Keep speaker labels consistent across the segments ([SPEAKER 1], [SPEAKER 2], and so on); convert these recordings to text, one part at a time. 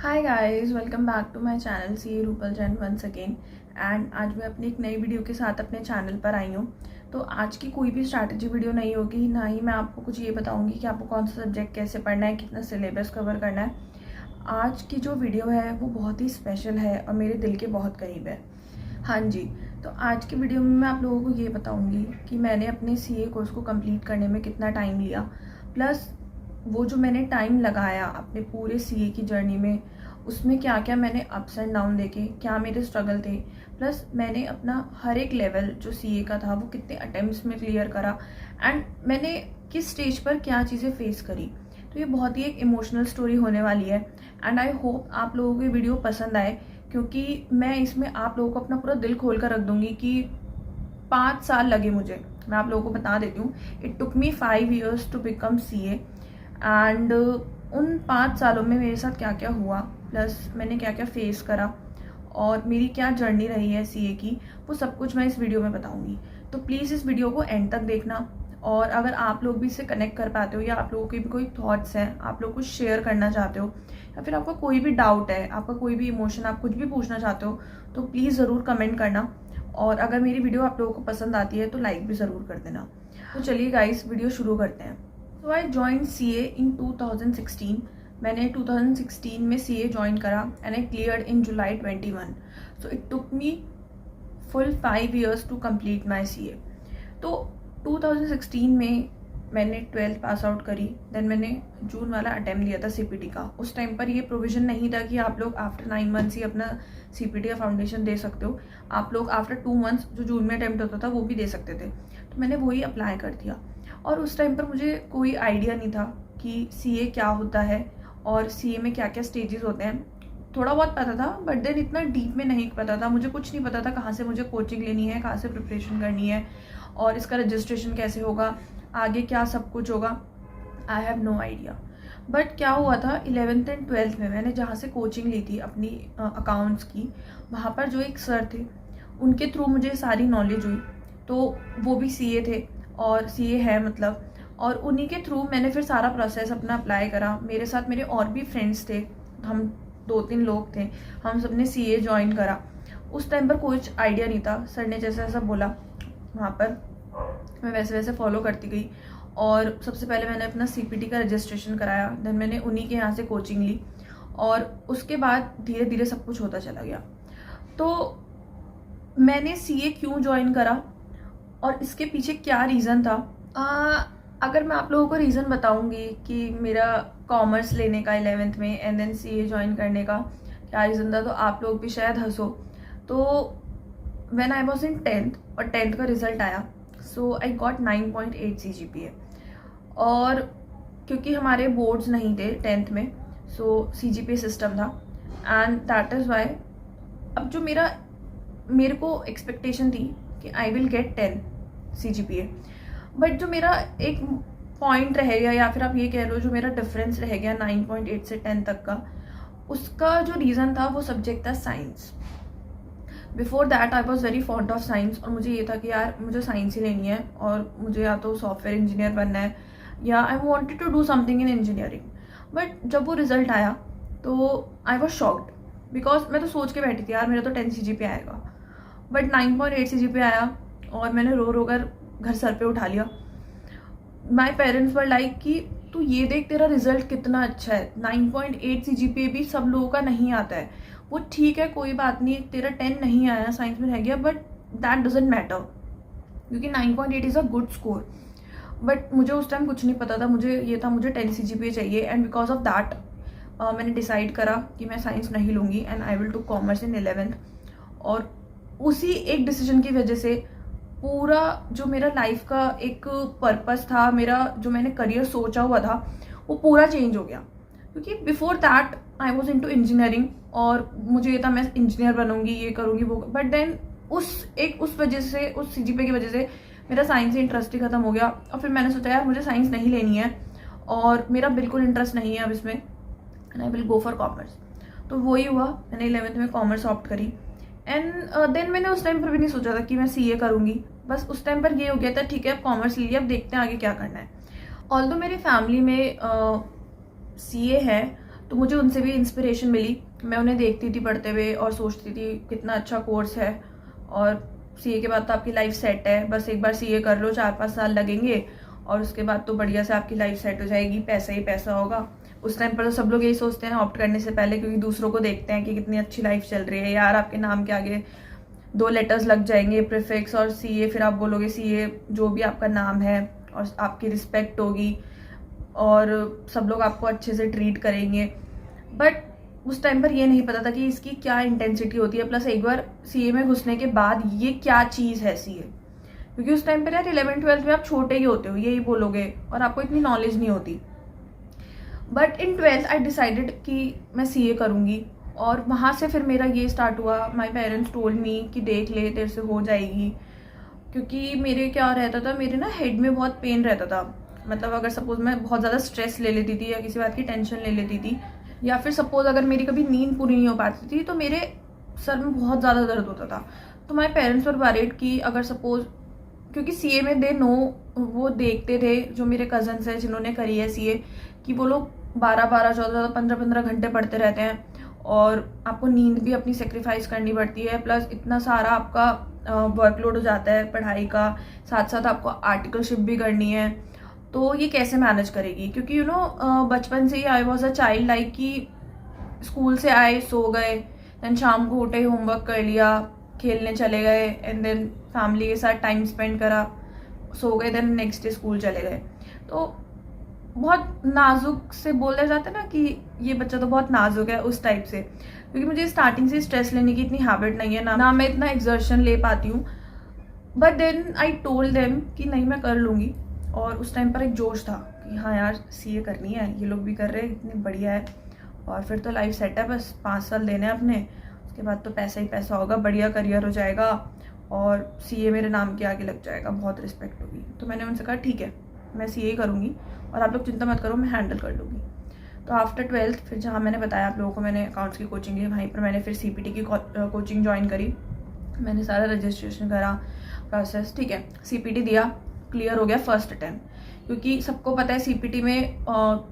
[SPEAKER 1] Hi guys, welcome back to my channel see Rupal Jain once again. And आज मैं अपनी एक नई वीडियो के साथ अपने चैनल पर आई हूँ। तो आज की कोई भी स्ट्रैटेजी वीडियो नहीं होगी, ना ही मैं आपको कुछ ये बताऊँगी कि आपको कौन सा सब्जेक्ट कैसे पढ़ना है, कितना सिलेबस कवर करना है। आज की जो वीडियो है वो बहुत ही स्पेशल है और मेरे दिल के बहुत करीब है। हाँ जी, तो आज की वीडियो में मैं आप लोगों को ये बताऊँगी कि मैंने अपने CA कोर्स को कंप्लीट करने में कितना टाइम लिया, प्लस वो जो मैंने टाइम लगाया अपने पूरे CA की जर्नी में, उसमें क्या क्या मैंने अप्स एंड डाउन देखे, क्या मेरे स्ट्रगल थे, प्लस मैंने अपना हर एक लेवल जो CA का था वो कितने अटेम्प्ट्स में क्लियर करा, एंड मैंने किस स्टेज पर क्या चीज़ें फेस करी। तो ये बहुत ही एक इमोशनल स्टोरी होने वाली है एंड आई होप आप लोगों को ये वीडियो पसंद आए, क्योंकि मैं इसमें आप लोगों को अपना पूरा दिल खोल कर रख दूंगी कि 5 साल लगे मुझे। मैं आप लोगों को बता देती हूँ, it took me 5 years to become CA। And उन 5 सालों में मेरे साथ क्या क्या हुआ, प्लस मैंने क्या क्या फेस करा और मेरी क्या जर्नी रही है CA की, वो सब कुछ मैं इस वीडियो में बताऊंगी। तो प्लीज़ इस वीडियो को एंड तक देखना। और अगर आप लोग भी इससे कनेक्ट कर पाते हो या आप लोगों के भी कोई थॉट्स हैं, आप लोग कुछ शेयर करना चाहते हो, या फिर आपका कोई भी डाउट है, आपका कोई भी इमोशन, आप कुछ भी पूछना चाहते हो, तो प्लीज़ ज़रूर कमेंट करना। और अगर मेरी वीडियो आप लोगों को पसंद आती है तो लाइक भी ज़रूर कर देना। तो चलिए गाइस, वीडियो शुरू करते हैं। तो आई जॉइन CA इन 2016। मैंने 2016 में CA ज्वाइन करा and I cleared in July 21। So it took me full 5 years to complete my CA। तो 2016 में मैंने 12th पास आउट करी, देन मैंने जून वाला अटेम्प्ट दिया था CPT का। उस टाइम पर ये प्रोविज़न नहीं था कि आप लोग आफ्टर 9 months ही अपना CPT या फाउंडेशन दे सकते हो। आप लोग आफ्टर 2 months जो जून में अटेम्प्ट होता था वो भी दे सकते थे। तो मैंने वही अप्लाई कर दिया। और उस टाइम पर मुझे कोई आइडिया नहीं था कि CA क्या होता है और CA में क्या क्या स्टेजेस होते हैं। थोड़ा बहुत पता था, बट देन इतना डीप में नहीं पता था। मुझे कुछ नहीं पता था कहाँ से मुझे कोचिंग लेनी है, कहाँ से प्रिपरेशन करनी है, और इसका रजिस्ट्रेशन कैसे होगा, आगे क्या सब कुछ होगा। I have no idea. But क्या हुआ था, 11th एंड 12th में मैंने जहाँ से कोचिंग ली थी अपनी अकाउंट्स की, वहाँ पर जो एक सर थे उनके थ्रू मुझे सारी नॉलेज हुई। तो वो भी CA थे और CA है मतलब, और उन्हीं के थ्रू मैंने फिर सारा प्रोसेस अपना अप्लाई करा। मेरे साथ मेरे और भी फ्रेंड्स थे, हम 2-3 लोग थे, हम सब ने CA ज्वाइन करा। उस टाइम पर कुछ आइडिया नहीं था, सर ने जैसा जैसा बोला वहाँ पर मैं वैसे वैसे फॉलो करती गई। और सबसे पहले मैंने अपना CPT का रजिस्ट्रेशन कराया, देन मैंने उन्हीं के यहाँ से कोचिंग ली, और उसके बाद धीरे धीरे सब कुछ होता चला गया। तो मैंने CA क्यों ज्वाइन करा और इसके पीछे क्या रीज़न था, अगर मैं आप लोगों को रीज़न बताऊंगी कि मेरा कॉमर्स लेने का 11th में एंड देन CA ज्वाइन करने का क्या रीज़न था, तो आप लोग भी शायद हंसो। तो when I was in 10th और 10th का रिजल्ट आया, सो आई गॉट 9.8 CGPA। और क्योंकि हमारे बोर्ड्स नहीं थे 10th में, सो CGPA सिस्टम था, एंड दैट इज़ वाई अब जो मेरे को एक्सपेक्टेशन थी कि I will get 10 CGPA, but जो मेरा एक पॉइंट रह गया, या फिर आप ये कह लो जो मेरा डिफरेंस रह गया 9.8 से 10 तक का, उसका जो रीज़न था वो सब्जेक्ट था science. Before that I was very fond of science, और मुझे ये था कि यार मुझे साइंस ही लेनी है और मुझे या तो सॉफ्टवेयर इंजीनियर बनना है या I wanted to do something in engineering. But जब वो रिजल्ट आया तो आई वॉज शॉक्ड, बिकॉज मैं तो सोच के बैठी थी यार मेरा तो 10 CGPA आएगा, बट 9.8 CGPA आया और मैंने रो रो कर घर सर पे उठा लिया। माई पेरेंट्स वर लाइक कि तू ये देख तेरा रिजल्ट कितना अच्छा है, 9.8 CGPA भी सब लोगों का नहीं आता है। वो ठीक है, कोई बात नहीं, तेरा 10 नहीं आया, साइंस में रह गया, बट दैट डजेंट मैटर, क्योंकि 9.8 is a good score. But मुझे उस टाइम कुछ नहीं पता था, मुझे ये था मुझे 10 CGPA चाहिए, एंड बिकॉज ऑफ दैट मैंने डिसाइड करा कि मैं साइंस नहीं लूँगी and I will do commerce in 11th। और उसी एक डिसीजन की वजह से पूरा जो मेरा लाइफ का एक पर्पस था, मेरा जो मैंने करियर सोचा हुआ था, वो पूरा चेंज हो गया। क्योंकि before that I was into engineering और मुझे ये था मैं इंजीनियर बनूंगी, ये करूँगी वो, बट देन उस वजह से, उस CGPA की वजह से मेरा साइंस से इंटरेस्ट ही खत्म हो गया। और फिर मैंने सोचा यार मुझे साइंस नहीं लेनी है और मेरा बिल्कुल इंटरेस्ट नहीं है अब इसमें, and I will go for commerce. तो वही हुआ, मैंने 11th में कॉमर्स ऑप्ट करी। एंड देन मैंने उस टाइम पर भी नहीं सोचा था कि मैं CA करूँगी, बस उस टाइम पर ये हो गया था ठीक है अब कॉमर्स ले लिया, अब देखते हैं आगे क्या करना है। ऑल्दो मेरी फैमिली में CA है, तो मुझे उनसे भी इंस्पिरेशन मिली। मैं उन्हें देखती थी पढ़ते हुए और सोचती थी कितना अच्छा कोर्स है, और सीए के बाद तो आपकी लाइफ सेट है, बस एक बार सीए कर लो, 4-5 साल लगेंगे और उसके बाद तो बढ़िया से आपकी लाइफ सेट हो जाएगी, पैसा ही पैसा होगा। उस टाइम पर तो सब लोग यही सोचते हैं ऑप्ट करने से पहले, क्योंकि दूसरों को देखते हैं कि कितनी अच्छी लाइफ चल रही है यार, आपके नाम के आगे 2 लेटर्स लग जाएंगे, प्रीफिक्स और सीए, फिर आप बोलोगे सीए, जो भी आपका नाम है, और आपकी रिस्पेक्ट होगी और सब लोग आपको अच्छे से ट्रीट करेंगे। बट उस टाइम पर ये नहीं पता था कि इसकी क्या इंटेंसिटी होती है, प्लस एक बार सीए में घुसने के बाद ये क्या चीज़ है सीए, क्योंकि उस टाइम पर यार 11th-12th में आप छोटे ही होते हो, यही बोलोगे, और आपको इतनी नॉलेज नहीं होती। But in 12th I decided कि मैं सीए करूँगी, और वहाँ से फिर मेरा ये स्टार्ट हुआ। माय पेरेंट्स टोल्ड मी कि देख ले, तेरे से हो जाएगी, क्योंकि मेरे क्या रहता था, मेरे ना हेड में बहुत पेन रहता था। मतलब अगर सपोज मैं बहुत ज़्यादा स्ट्रेस ले लेती थी या किसी बात की टेंशन ले लेती थी, या फिर सपोज अगर मेरी कभी नींद पूरी नहीं हो पाती थी, तो मेरे सर में बहुत ज़्यादा दर्द होता था। तो माय पेरेंट्स वर वरीड कि अगर सपोज, क्योंकि सीए में दे नो, वो देखते थे जो मेरे कजन्स हैं जिन्होंने करी है सीए, कि वो लोग 12-12, 14, 15-15 घंटे पढ़ते रहते हैं, और आपको नींद भी अपनी सेक्रीफाइस करनी पड़ती है, प्लस इतना सारा आपका वर्कलोड हो जाता है पढ़ाई का, साथ साथ आपको आर्टिकलशिप भी करनी है। तो ये कैसे मैनेज करेगी, क्योंकि बचपन से ही I was a child like कि स्कूल से आए, सो गए, देन शाम को उठे, होमवर्क कर लिया, खेलने चले गए, एंड देन फैमिली के साथ टाइम स्पेंड करा, सो गए, देन नेक्स्ट डे स्कूल चले गए। तो बहुत नाजुक से बोला जाता है ना कि ये बच्चा तो बहुत नाजुक है, उस टाइप से। क्योंकि मुझे स्टार्टिंग से स्ट्रेस लेने की इतनी हैबिट नहीं है, ना मैं इतना एक्सर्शन ले पाती हूँ। But then I told them कि नहीं, मैं कर लूँगी। और उस टाइम पर एक जोश था कि हाँ यार सीए करनी है, ये लोग भी कर रहे हैं, इतनी बढ़िया है, और फिर तो लाइफ सेट है, बस 5 साल देने हैं अपने, उसके बाद तो पैसा ही पैसा होगा, बढ़िया करियर हो जाएगा, और सीए मेरे नाम के आगे लग जाएगा, बहुत रिस्पेक्ट होगी। तो मैंने उनसे कहा ठीक है, मैं सीए करूँगी और आप लोग चिंता मत करो, मैं हैंडल कर लूँगी। तो आफ्टर 12th फिर जहाँ मैंने बताया आप लोगों को मैंने अकाउंट्स की कोचिंग ली, वहीं पर मैंने फिर सीपीटी की कोचिंग ज्वाइन करी। मैंने सारा रजिस्ट्रेशन करा, प्रोसेस, ठीक है, सीपीटी दिया, क्लियर हो गया फर्स्ट अटैम्प्ट। क्योंकि सबको पता है सीपीटी में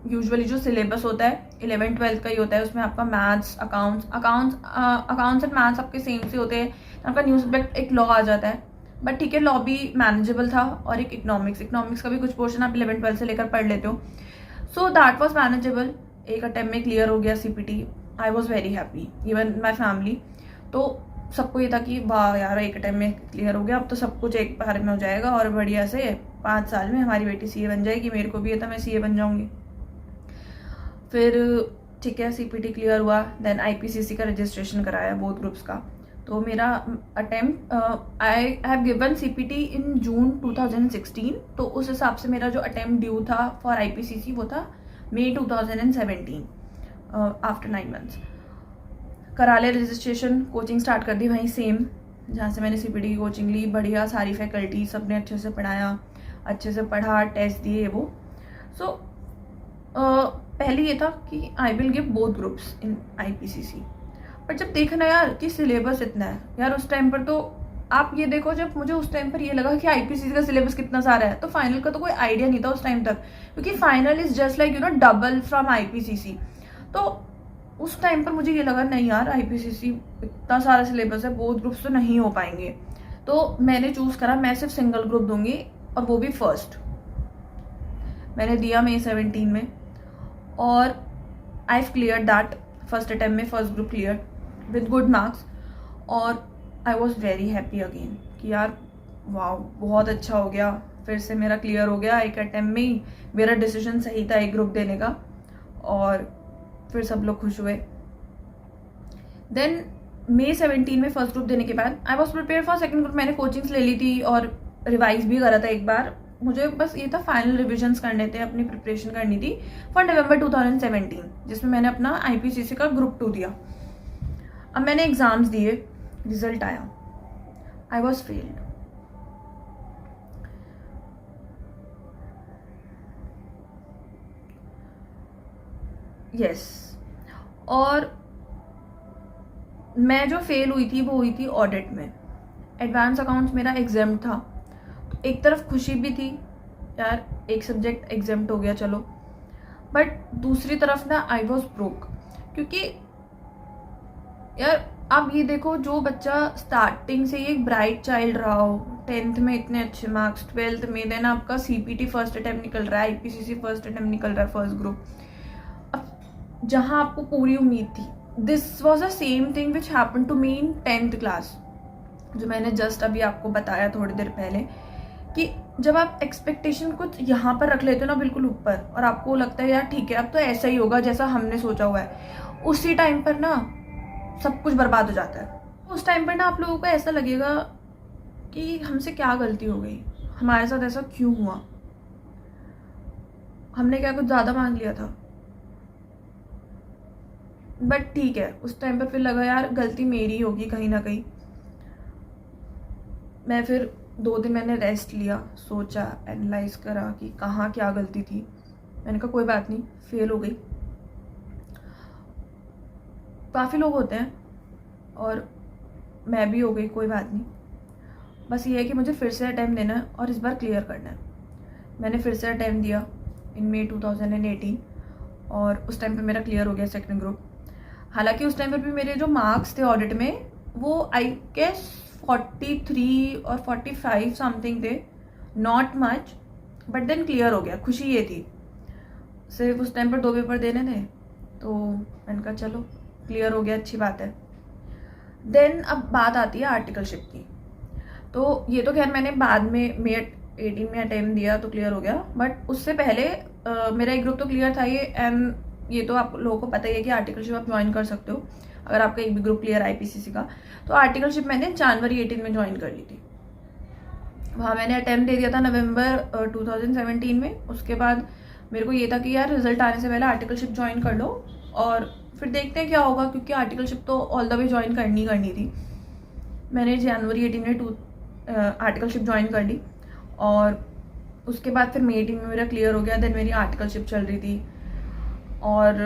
[SPEAKER 1] यूजुअली जो सिलेबस होता है 11th-12th का ही होता है, उसमें आपका मैथ्स, अकाउंट्स एंड मैथ्स आपके सेम से होते हैं, आपका न्यू सब्जेक्ट एक लॉ आ जाता है, बट ठीक है, लॉ भी मैनेजेबल था, और एक इकोनॉमिक्स का भी कुछ पोर्शन आप 11th-12th से लेकर पढ़ लेते हो, सो दैट वॉज मैनेजेबल। एक अटेम्प्ट में क्लियर हो गया CPT, I was very happy, even my family. तो सबको ये था कि वाह यार, एक अटेम्प्ट में क्लियर हो गया, अब तो सब कुछ एक बार में हो जाएगा, और बढ़िया से 5 साल में हमारी बेटी सीए बन जाएगी। मेरे को भी ये था मैं सीए बन जाऊँगी। फिर ठीक है, सीपीटी क्लियर हुआ, देन आईपीसीसी का रजिस्ट्रेशन कराया, बोथ ग्रुप्स का। तो मेरा attempt, I have given CPT in June 2016, तो उस हिसाब से मेरा जो अटेम्प्ट ड्यू था फॉर आईपीसीसी वो था मई 2017, आफ्टर 9 मंथ्स। करा ले रजिस्ट्रेशन, कोचिंग स्टार्ट कर दी वहीं सेम जहाँ से मैंने सीपीटी की कोचिंग ली, बढ़िया, सारी फैकल्टी सब ने अच्छे से पढ़ाया, अच्छे से पढ़ा, टेस्ट दिए वो। सो पहले ये था कि I will give both groups in IPCC. But जब देखा ना यार कि सिलेबस इतना है यार, उस टाइम पर तो आप ये देखो, जब मुझे उस टाइम पर ये लगा कि आईपीसीसी का सिलेबस कितना सारा है, तो फाइनल का तो कोई आइडिया नहीं था उस टाइम तक, क्योंकि final is just like double from IPCC. तो उस टाइम पर मुझे ये लगा नहीं यार, आईपीसीसी इतना सारा सिलेबस है, बोथ ग्रुप्स तो नहीं हो पाएंगे। तो मैंने चूज करा मैं सिर्फ सिंगल ग्रुप दूंगी, और वो भी फर्स्ट। मैंने दिया मई 17 में, और I have clear that first attempt में, first group clear with good marks, और I was very happy again कि यार वाह, बहुत अच्छा हो गया, फिर से मेरा क्लियर हो गया एक अटेम्प्ट में ही। मेरा डिसीजन सही था एक ग्रुप देने का, और फिर सब लोग खुश हुए। देन मई 17 में फर्स्ट ग्रुप देने के बाद I was prepare for second group. मैंने कोचिंग्स ले ली थी और रिवाइज भी करा था एक बार, मुझे बस ये था फाइनल रिविजन्स करने थे, अपनी प्रिपरेशन करनी थी फॉर नवंबर 2017, जिसमें मैंने अपना आईपीसीसी का ग्रुप 2 दिया। अब मैंने एग्जाम्स दिए, रिजल्ट आया, आई वॉज फेल्ड। यस, और मैं जो फेल हुई थी वो हुई थी ऑडिट में। एडवांस अकाउंट्स मेरा एग्जाम्ट था, तो एक तरफ खुशी भी थी यार, एक सब्जेक्ट एग्जाम्ट हो गया चलो, बट दूसरी तरफ ना आई वॉज ब्रोक। क्योंकि यार आप ये देखो, जो बच्चा स्टार्टिंग से ही एक ब्राइट चाइल्ड रहा हो, 10th में इतने अच्छे मार्क्स, 12th में, देन आपका CPT फर्स्ट अटेम्प्ट निकल रहा है, IPCC फर्स्ट अटेम्प्ट निकल रहा है, फर्स्ट ग्रुप, अब जहाँ आपको पूरी उम्मीद थी, this was a same thing which happen to me in 10th class, जो मैंने जस्ट अभी आपको बताया थोड़ी देर पहले, कि जब आप एक्सपेक्टेशन कुछ यहाँ पर रख लेते हो ना बिल्कुल ऊपर, और आपको लगता है यार ठीक है अब तो ऐसा ही होगा जैसा हमने सोचा हुआ है, उसी टाइम पर ना सब कुछ बर्बाद हो जाता है। उस टाइम पर ना आप लोगों को ऐसा लगेगा कि हमसे क्या गलती हो गई, हमारे साथ ऐसा क्यों हुआ, हमने क्या कुछ ज़्यादा मांग लिया था। बट ठीक है, उस टाइम पर फिर लगा यार गलती मेरी होगी कहीं ना कहीं। मैं फिर 2 दिन मैंने रेस्ट लिया, सोचा, एनालाइज करा कि कहाँ क्या गलती थी। मैंने कहा कोई बात नहीं, फेल हो गई, काफ़ी लोग होते हैं और मैं भी हो गई, कोई बात नहीं। बस ये है कि मुझे फिर से अटैम्प्ट देना है और इस बार क्लियर करना है। मैंने फिर से अटैम्प्ट दिया इन May 2018 और उस टाइम पे मेरा क्लियर हो गया सेकंड ग्रुप। हालांकि उस टाइम पर भी मेरे जो मार्क्स थे ऑडिट में वो आई गेस 43 और 45 समथिंग थे, not much, but then clear हो गया। खुशी ये थी, सिर्फ उस टाइम पर 2 पेपर देने थे, तो मैंने कहा चलो क्लियर हो गया, अच्छी बात है। देन अब बात आती है आर्टिकलशिप की। तो ये तो खैर मैंने बाद में May 18 में अटेम्प्ट दिया तो क्लियर हो गया, बट उससे पहले मेरा एक ग्रुप तो क्लियर था ये, एंड ये तो आप लोगों को पता ही है कि आर्टिकलशिप आप ज्वाइन कर सकते हो अगर आपका एक भी ग्रुप क्लियर IPCC का। तो आर्टिकलशिप मैंने जनवरी 18 में ज्वाइन कर ली थी। वहाँ मैंने अटेम्प्ट दे दिया था नवंबर 2017 में। उसके बाद मेरे को ये था कि यार रिजल्ट आने से पहले आर्टिकलशिप ज्वाइन कर लो और फिर देखते हैं क्या होगा, क्योंकि आर्टिकलशिप तो ऑल द वे ज्वाइन करनी थी। मैंने जनवरी 18 में आर्टिकलशिप ज्वाइन कर ली और उसके बाद फिर May 18 में मेरा क्लियर हो गया। देन मेरी आर्टिकलशिप चल रही थी और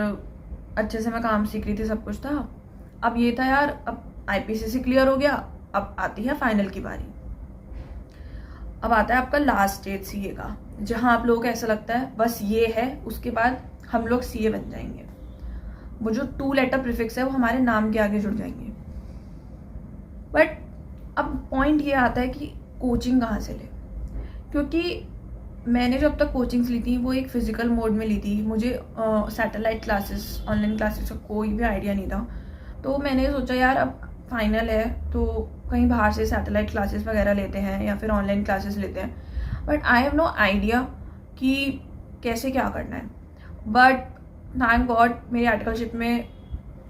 [SPEAKER 1] अच्छे से मैं काम सीख रही थी, सब कुछ था। अब ये था यार, अब IPCC क्लियर हो गया, अब आती है फाइनल की बारी। अब आता है आपका लास्ट स्टेज CA का, जहाँ आप लोगों को ऐसा लगता है बस ये है, उसके बाद हम लोग CA बन जाएंगे। वो जो 2 लेटर प्रीफिक्स है वो हमारे नाम के आगे जुड़ जाएंगे। बट अब पॉइंट ये आता है कि कोचिंग कहाँ से ले, क्योंकि मैंने जो अब तक कोचिंग्स ली थी वो एक फ़िज़िकल मोड में ली थी। मुझे सैटेलाइट क्लासेस, ऑनलाइन क्लासेस का कोई भी आइडिया नहीं था। तो मैंने सोचा यार अब फाइनल है तो कहीं बाहर से सैटेलाइट क्लासेस वगैरह लेते हैं या फिर ऑनलाइन क्लासेस लेते हैं। But I have no idea कि कैसे क्या करना है। बट थैंक गॉड मेरी आर्टिकलशिप में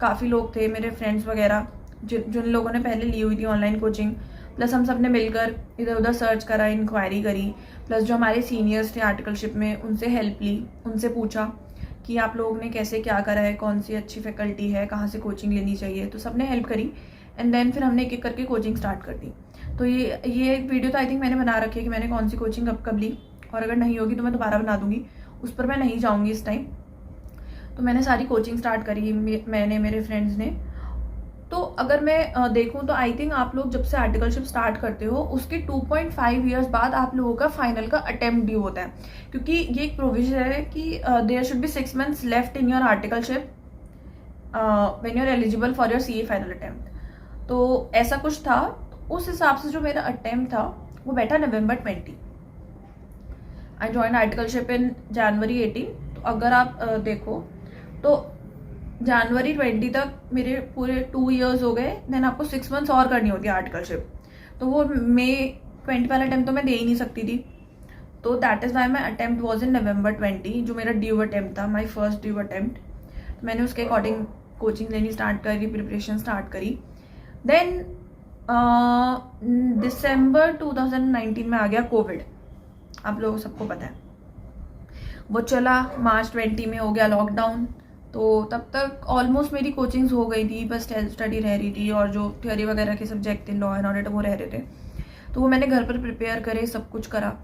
[SPEAKER 1] काफ़ी लोग थे, मेरे फ्रेंड्स वगैरह, जिन लोगों ने पहले ली हुई थी ऑनलाइन कोचिंग, प्लस हम सब ने मिलकर इधर उधर सर्च करा, इंक्वायरी करी, प्लस जो हमारे सीनियर्स थे आर्टिकलशिप में उनसे हेल्प ली, उनसे पूछा कि आप लोगों ने कैसे क्या करा है, कौन सी अच्छी फैकल्टी है, कहाँ से कोचिंग लेनी चाहिए। तो सब ने हेल्प करी एंड देन फिर हमने एक एक करके कोचिंग स्टार्ट कर दी। तो ये एक वीडियो तो आई थिंक मैंने बना रखी है कि मैंने कौन सी कोचिंग कब ली, और अगर नहीं होगी तो मैं दोबारा बना दूंगी, उस पर मैं नहीं जाऊँगी इस टाइम। तो मैंने सारी कोचिंग स्टार्ट करी, मैंने, मेरे फ्रेंड्स ने। तो अगर मैं देखूं तो आई थिंक आप लोग जब से आर्टिकलशिप स्टार्ट करते हो उसके 2.5 ईयर्स बाद आप लोगों का फाइनल का अटेम्प्ट ड्यू होता है, क्योंकि ये एक प्रोविजन है कि there should be 6 months left in your articleship when you are eligible for your CA final attempt. तो ऐसा कुछ था। उस हिसाब से जो मेरा अटेम्प्ट था वो बैठा November 20। I join articleship in January 18। तो अगर आप देखो तो January 20 तक मेरे पूरे 2 ईयर्स हो गए। देन आपको 6 मंथ्स और करनी होती है आर्टिकलशिप। तो वो May 20 वाला अटेम्प्ट तो मैं दे ही नहीं सकती थी। तो that is why my attempt was in November 20, जो मेरा ड्यू अटेम्प्ट था, माई फर्स्ट ड्यू अटेम्प्ट। तो मैंने उसके अकॉर्डिंग कोचिंग लेनी स्टार्ट करी, प्रिपरेशन स्टार्ट करी। देन December 2019 में आ गया कोविड, आप लोगों सबको पता है। वो चला, March 20 में हो गया लॉकडाउन। तो तब तक ऑलमोस्ट मेरी कोचिंग्स हो गई थी, बस सेल्फ स्टडी रह रही थी और जो थ्योरी वगैरह के सब्जेक्ट थे, लॉ एंड ऑडिट, वो रह रहे थे। तो वो मैंने घर पर प्रिपेयर करे, सब कुछ करा।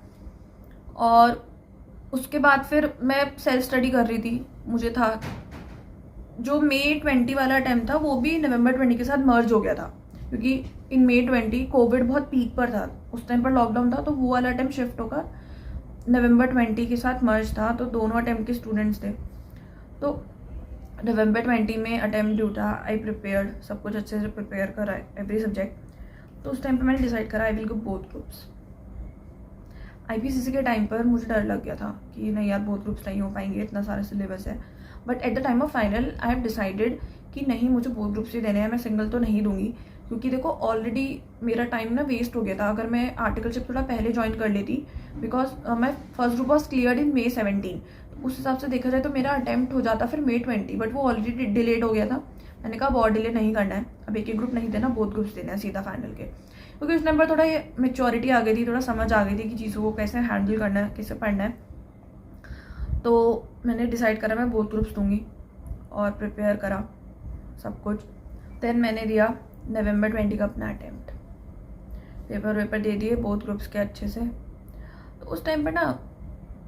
[SPEAKER 1] और उसके बाद फिर मैं सेल्फ स्टडी कर रही थी। मुझे था जो May 20 वाला अटेम्प्ट था वो भी November 20 के साथ मर्ज हो गया था, क्योंकि इन May 20 कोविड बहुत पीक पर था, उस टाइम पर लॉकडाउन था। तो वो वाला अटेम्प्ट शिफ्ट होकर November 20 के साथ मर्ज था। तो दोनों अटेम्प्ट के स्टूडेंट्स थे। तो नवंबर 20 में अटैम्प्ट ड्यू था। आई प्रिपेयर्ड, सब कुछ अच्छे से प्रिपेयर करा एवरी सब्जेक्ट। तो उस टाइम पे मैंने डिसाइड करा I will go both groups. IPCC के टाइम पर मुझे डर लग गया था कि नहीं यार बोथ ग्रुप्स नहीं हो पाएंगे, इतना सारा सिलेबस है। But at the time of final I have decided कि नहीं, मुझे बोथ ग्रुप्स ही देने हैं, मैं सिंगल तो नहीं दूंगी। क्योंकि देखो ऑलरेडी मेरा टाइम ना वेस्ट हो गया था। अगर मैं आर्टिकलशिप थोड़ा पहले ज्वाइन कर लेती, because my first group was clear in May 17, तो उस हिसाब से देखा जाए तो मेरा अटैम्प्ट हो जाता फिर May 20, बट वो ऑलरेडी डिलेड हो गया था। मैंने कहा और डिले नहीं करना है, अब एक ग्रुप नहीं देना, बोथ ग्रुप्स देना है सीधा फाइनल के। क्योंकि उस टाइम पर थोड़ा ये मेच्योरिटी आ गई थी, थोड़ा समझ आ गई थी कि चीज़ों को कैसे हैंडल करना है, कैसे पढ़ना है। तो मैंने डिसाइड करा मैं बोथ ग्रुप्स दूंगी और प्रिपेयर करा सब कुछ। देन मैंने दिया नवंबर 20 का अपना अटैम्प्ट, पेपर दे दिए बोथ ग्रुप्स के अच्छे से। तो उस टाइम पर ना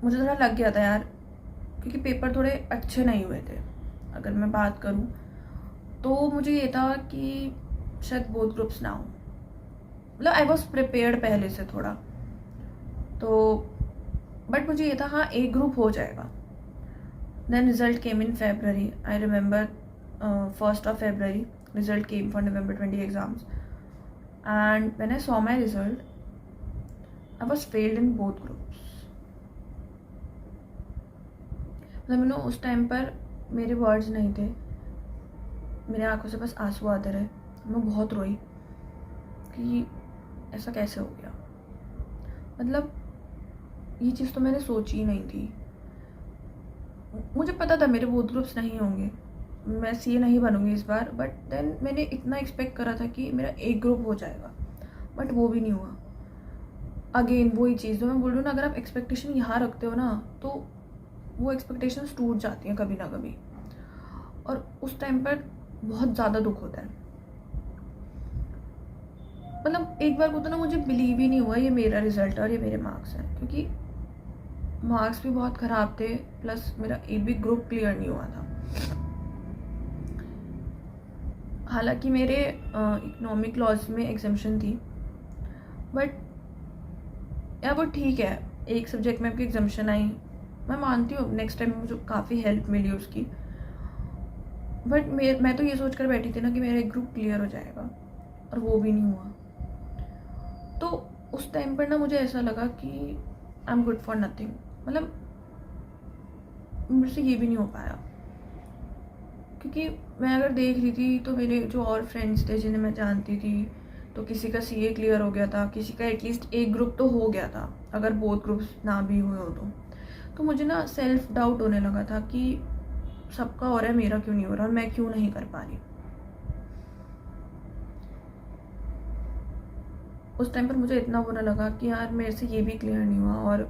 [SPEAKER 1] मुझे थोड़ा लग गया था यार, क्योंकि पेपर थोड़े अच्छे नहीं हुए थे। अगर मैं बात करूँ तो मुझे ये था कि शायद बोथ ग्रुप्स ना हो, मतलब आई वॉज प्रिपेयर्ड पहले से थोड़ा तो, बट मुझे ये था हाँ एक ग्रुप हो जाएगा। Then result came in February, I remember 1st of February result came for November 20 exams, and when I saw my result I was failed in both groups। मतलब मैंने उस टाइम पर मेरे वर्ड्स नहीं थे, मेरे आंखों से बस आंसू आते रहे। मैं बहुत रोई कि ऐसा कैसे हो गया, मतलब ये चीज़ तो मैंने सोची ही नहीं थी। मुझे पता था मेरे बोथ ग्रुप्स नहीं होंगे, मैं CA नहीं बनूंगी इस बार, बट देन मैंने इतना एक्सपेक्ट करा था कि मेरा एक ग्रुप हो जाएगा, बट वो भी नहीं हुआ। अगेन वही चीज़ जो मैं बोल रही हूँ ना, अगर आप एक्सपेक्टेशन यहाँ रखते हो ना तो वो एक्सपेक्टेशंस टूट जाती हैं कभी ना कभी, और उस टाइम पर बहुत ज़्यादा दुख होता है। मतलब एक बार को तो ना मुझे बिलीव ही नहीं हुआ ये मेरा रिजल्ट और ये मेरे मार्क्स हैं, क्योंकि मार्क्स भी बहुत ख़राब थे, प्लस मेरा एक भी ग्रुप क्लियर नहीं हुआ था। हालांकि मेरे इकोनॉमिक लॉज में एग्जाम्शन थी, बट यार वो ठीक है, एक सब्जेक्ट में आपकी एग्जाम्शन आई, मैं मानती हूँ नेक्स्ट टाइम मुझे काफ़ी हेल्प मिली उसकी। बट मैं तो ये सोच कर बैठी थी ना कि मेरा एक ग्रुप क्लियर हो जाएगा, और वो भी नहीं हुआ। तो उस टाइम पर ना मुझे ऐसा लगा कि I am good for nothing, मतलब मेरे से ये भी नहीं हो पाया। क्योंकि मैं अगर देख रही थी तो मेरे जो और फ्रेंड्स थे जिन्हें मैं जानती थी, तो किसी का CA क्लियर हो गया था, किसी का एटलीस्ट एक ग्रुप तो हो गया था, अगर बोथ ग्रुप्स ना भी हुए हो तो मुझे ना सेल्फ डाउट होने लगा था कि सबका हो रहा है, मेरा क्यों नहीं हो रहा, और मैं क्यों नहीं कर पा रही। उस टाइम पर मुझे इतना बुरा लगा कि यार मेरे से ये भी क्लियर नहीं हुआ, और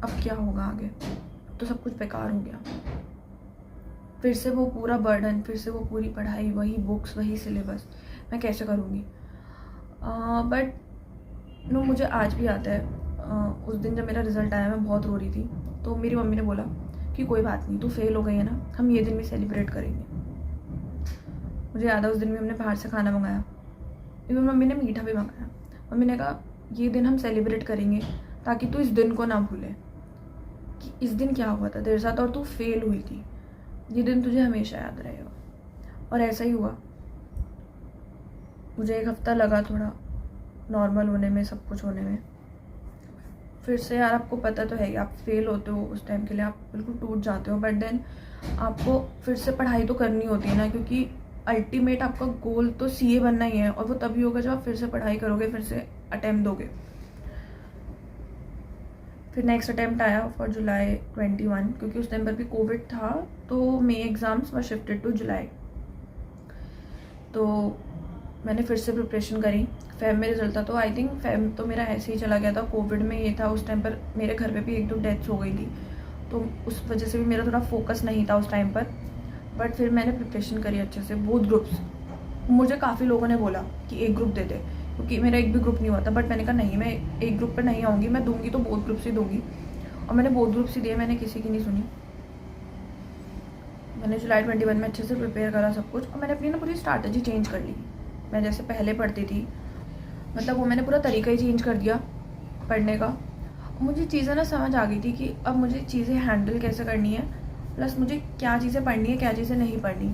[SPEAKER 1] अब क्या होगा आगे, तो सब कुछ बेकार हो गया। फिर से वो पूरा बर्डन, फिर से वो पूरी पढ़ाई, वही बुक्स, वही सिलेबस, मैं कैसे करूँगी। बट नो मुझे आज भी आता है, उस दिन जब मेरा रिज़ल्ट आया मैं बहुत रो रही थी, तो मेरी मम्मी ने बोला कि कोई बात नहीं, तू फेल हो गई है ना, हम ये दिन भी सेलिब्रेट करेंगे। मुझे याद है उस दिन भी हमने बाहर से खाना मंगाया, इवन मम्मी ने मीठा भी मंगाया। मम्मी ने कहा ये दिन हम सेलिब्रेट करेंगे ताकि तू इस दिन को ना भूले कि इस दिन क्या हुआ था तेरे साथ और तू फेल हुई थी, ये दिन तुझे हमेशा याद रहेगा। और ऐसा ही हुआ। मुझे एक हफ्ता लगा थोड़ा नॉर्मल होने में, सब कुछ होने में। फिर से यार आपको पता तो है कि आप फेल होते हो, उस टाइम के लिए आप बिल्कुल टूट जाते हो, बट देन आपको फिर से पढ़ाई तो करनी होती है ना, क्योंकि अल्टीमेट आपका गोल तो CA बनना ही है, और वो तभी होगा जब आप फिर से पढ़ाई करोगे, फिर से अटैम्प्ट दोगे। फिर नेक्स्ट अटैम्प्ट आया फॉर जुलाई 21, क्योंकि उस टाइम पर भी कोविड था, तो May exams were shifted to July. तो मैंने फिर से प्रिपरेशन करी। Feb में रिजल्ट था, तो आई थिंक Feb तो मेरा ऐसे ही चला गया था। कोविड में ये था, उस टाइम पर मेरे घर पे भी 1-2 डेथ्स हो गई थी, तो उस वजह से भी मेरा थोड़ा फोकस नहीं था उस टाइम पर। बट फिर मैंने प्रिपरेशन करी अच्छे से, बोथ ग्रुप्स। मुझे काफ़ी लोगों ने बोला कि एक ग्रुप दे दे, क्योंकि मेरा एक भी ग्रुप नहीं हुआ था, बट मैंने कहा नहीं, मैं एक ग्रुप पर नहीं आऊँगी, मैं दूंगी तो बोथ ग्रुप्स ही दूंगी। और मैंने बोथ ग्रुप्स ही दिए, मैंने किसी की नहीं सुनी। मैंने जुलाई 21 में अच्छे से प्रिपेयर करा सब कुछ, और मैंने अपनी ना पूरी स्ट्रैटेजी चेंज कर ली। मैं जैसे पहले पढ़ती थी, मतलब वो मैंने पूरा तरीका ही चेंज कर दिया पढ़ने का। मुझे चीज़ें ना समझ आ गई थी कि अब मुझे चीज़ें हैंडल कैसे करनी है, प्लस मुझे क्या चीज़ें पढ़नी है, क्या चीज़ें नहीं पढ़नी,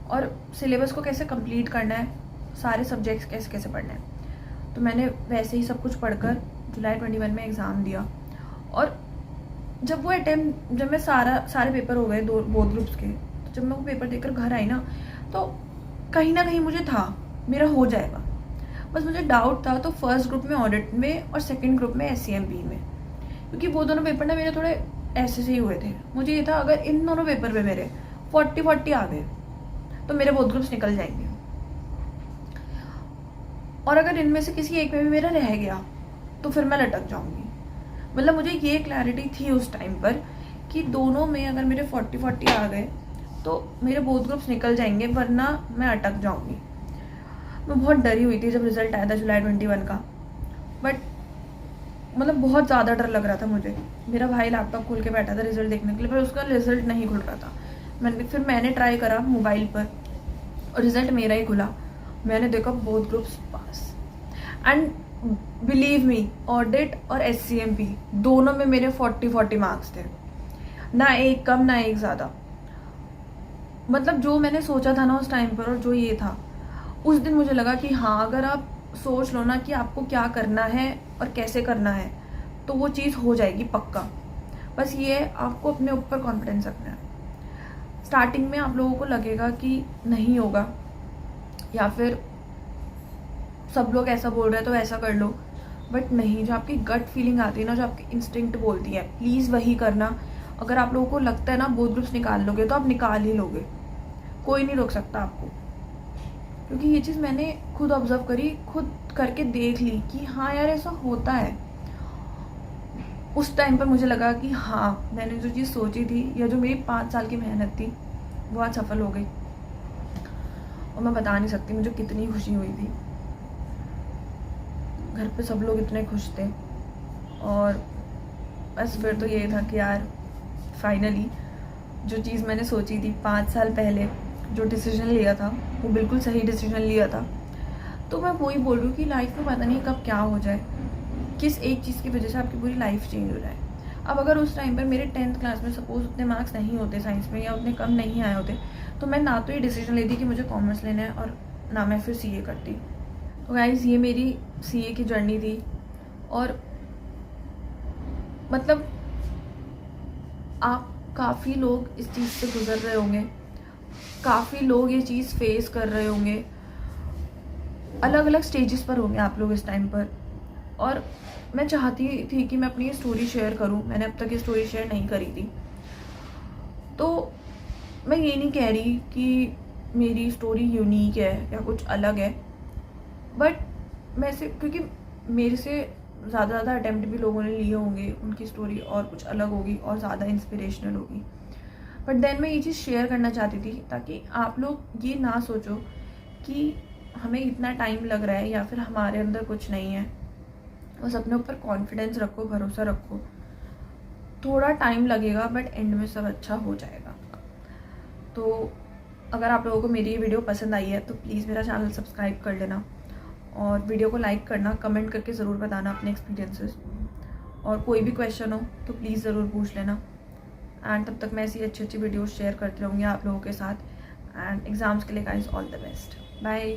[SPEAKER 1] और सिलेबस को कैसे कंप्लीट करना है, सारे सब्जेक्ट्स कैसे कैसे पढ़ना है। तो मैंने वैसे ही सब कुछ पढ़कर जुलाई 21 में एग्ज़ाम दिया। और जब मैं सारे पेपर हो गए बोथ ग्रुप्स के, तो जब मैं वो पेपर देकर घर आई ना, तो कहीं ना कहीं मुझे था मेरा हो जाएगा। बस मुझे डाउट था तो फर्स्ट ग्रुप में ऑडिट में और सेकंड ग्रुप में SCMP में, क्योंकि वो दोनों पेपर ना मेरे थोड़े ऐसे से ही हुए थे। मुझे ये था अगर इन दोनों पेपर पे मेरे 40 आ गए तो मेरे बोथ ग्रुप्स निकल जाएंगे, और अगर इनमें से किसी एक में भी मेरा रह गया तो फिर मैं लटक जाऊंगी। मतलब मुझे ये क्लैरिटी थी उस टाइम पर कि दोनों में अगर मेरे 40 आ गए तो मेरे बोथ ग्रुप्स निकल जाएंगे, वरना मैं अटक जाऊंगी। मैं बहुत डरी हुई थी जब रिजल्ट आया था जुलाई 21 का, बट मतलब बहुत ज़्यादा डर लग रहा था मुझे। मेरा भाई लैपटॉप खोल के बैठा था रिजल्ट देखने के लिए, पर उसका रिजल्ट नहीं खुल रहा था। मैंने ट्राई करा मोबाइल पर और रिजल्ट मेरा ही खुला। मैंने देखा both groups pass, and believe me, audit और SCMP दोनों में मेरे 40 मार्क्स थे, ना एक कम ना एक ज़्यादा। मतलब जो मैंने सोचा था ना उस टाइम पर और जो ये था, उस दिन मुझे लगा कि हाँ, अगर आप सोच लो ना कि आपको क्या करना है और कैसे करना है, तो वो चीज़ हो जाएगी पक्का। बस ये आपको अपने ऊपर कॉन्फिडेंस रखना है। स्टार्टिंग में आप लोगों को लगेगा कि नहीं होगा, या फिर सब लोग ऐसा बोल रहे हैं तो ऐसा कर लो, बट नहीं, जो आपकी गट फीलिंग आती है ना, जो आपकी इंस्टिंक्ट बोलती है, प्लीज़ वही करना। अगर आप लोगों को लगता है ना बोथ ग्रुप्स निकाल लोगे तो आप निकाल ही लोगे, कोई नहीं रोक सकता आपको। क्योंकि ये चीज़ मैंने खुद ऑब्जर्व करी, खुद करके देख ली कि हाँ यार ऐसा होता है। उस टाइम पर मुझे लगा कि हाँ, मैंने जो चीज़ सोची थी या जो मेरी 5 साल की मेहनत थी वो आज सफल हो गई। और मैं बता नहीं सकती मुझे कितनी खुशी हुई थी। घर पे सब लोग इतने खुश थे, और बस फिर तो ये था कि यार फाइनली जो चीज़ मैंने सोची थी 5 साल पहले, जो डिसीजन लिया था वो बिल्कुल सही डिसीजन लिया था। तो मैं वही बोल रही हूँ कि लाइफ में पता नहीं कब क्या हो जाए, किस एक चीज़ की वजह से आपकी पूरी लाइफ चेंज हो जाए। अब अगर उस टाइम पर मेरे 10th क्लास में सपोज उतने मार्क्स नहीं होते साइंस में, या उतने कम नहीं आए होते, तो मैं ना तो ये डिसीजन लेती कि मुझे कॉमर्स लेना है, और ना मैं फिर CA करती। तो गाइस, ये मेरी CA की जर्नी थी। और मतलब आप काफ़ी लोग इस चीज़ से गुजर रहे होंगे, काफ़ी लोग ये चीज़ फेस कर रहे होंगे, अलग अलग स्टेजेस पर होंगे आप लोग इस टाइम पर। और मैं चाहती थी कि मैं अपनी ये स्टोरी शेयर करूं, मैंने अब तक ये स्टोरी शेयर नहीं करी थी। तो मैं ये नहीं कह रही कि मेरी स्टोरी यूनिक है या कुछ अलग है, बट मैं से, क्योंकि मेरे से ज़्यादा अटैम्प्ट भी लोगों ने लिए होंगे, उनकी स्टोरी और कुछ अलग होगी और ज़्यादा इंस्पिरेशनल होगी। बट देन मैं ये चीज़ शेयर करना चाहती थी ताकि आप लोग ये ना सोचो कि हमें इतना टाइम लग रहा है या फिर हमारे अंदर कुछ नहीं है। बस अपने ऊपर कॉन्फिडेंस रखो, भरोसा रखो। थोड़ा टाइम लगेगा बट एंड में सब अच्छा हो जाएगा। तो अगर आप लोगों को मेरी ये वीडियो पसंद आई है तो प्लीज़ मेरा चैनल सब्सक्राइब कर लेना, और वीडियो को लाइक करना, कमेंट करके ज़रूर बताना अपने एक्सपीरियंसेस, और कोई भी क्वेश्चन हो तो प्लीज़ ज़रूर पूछ लेना। एंड तब तक मैं ऐसी अच्छी अच्छी वीडियोस शेयर करती रहूँगी आप लोगों के साथ। एंड एग्ज़ाम्स के लिए guys all the best, bye.